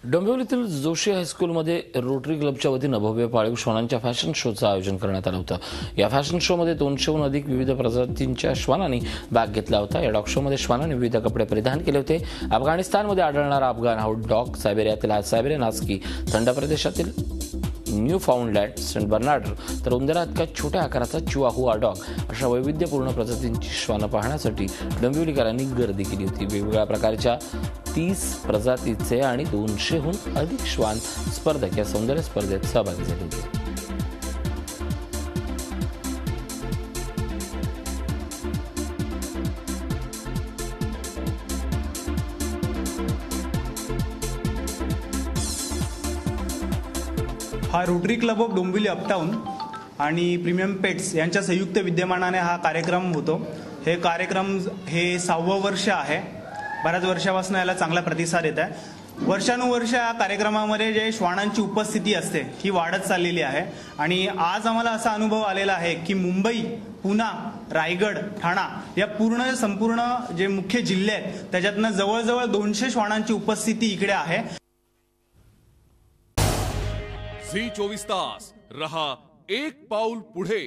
डोंबिवलीतील जोशी हायस्कूलमध्ये रोटरी क्लबच्या वतीनं भव्य पाळीव श्वानांच्या फॅशन शोचं आयोजन करण्यात आलं होतं। या फॅशन शोमध्ये 200हून अधिक विविध प्रजातींच्या श्वानांनी भाग घेतला होता। या डॉग शोमध्ये श्वानांनी विविध कपडे परिधान केले होते। अफगाणिस्तानमध्ये आढळणारा अफगाण हाऊड डॉग, सायबेरियातील सायबेरियन हस्की, थंड प्रदेशातील न्यूफाउंडलँड सेंट बर्नार्ड तर उंदराइतका छोट्या आकाराचा चिवाहुआ डॉग अशा वैविध्यपूर्ण प्रजातींची श्वानं पाहण्यासाठी डोंबिवलीकरांनी गर्दी केली होती। वेगवेगळ्या प्रकारच्या 30 प्रजातीचे आणि 200हून अधिक श्वान स्पर्धक या सौंदर्य स्पर्धेत सहभागी झाले होते। हा rotary club of Dombivli uptown आणि प्रीमियम पेट्स यांच्या संयुक्त विद्यमानाने हा कार्यक्रम होतो। हे कार्यक्रम हे 6वं वर्ष आहे। बऱ्याच वर्षापासून याला चांगला प्रतिसाद येत आहे। वर्षानुवर्ष या कार्यक्रमामध्ये जे श्वानांची उपस्थिती असते ही वाढत चाललेली आहे आणि आज आम्हाला असा अनुभव आलेला आहे की मुंबई, पुणे, रायगड, ठाणा या संपूर्ण जे मुख्य जिल्हे आहेत त्याच्यातनं जवळजवळ 200 श्वानांची उपस्थिती इकडे आहे। झी 24 तास रहा एक पाऊल पुढे।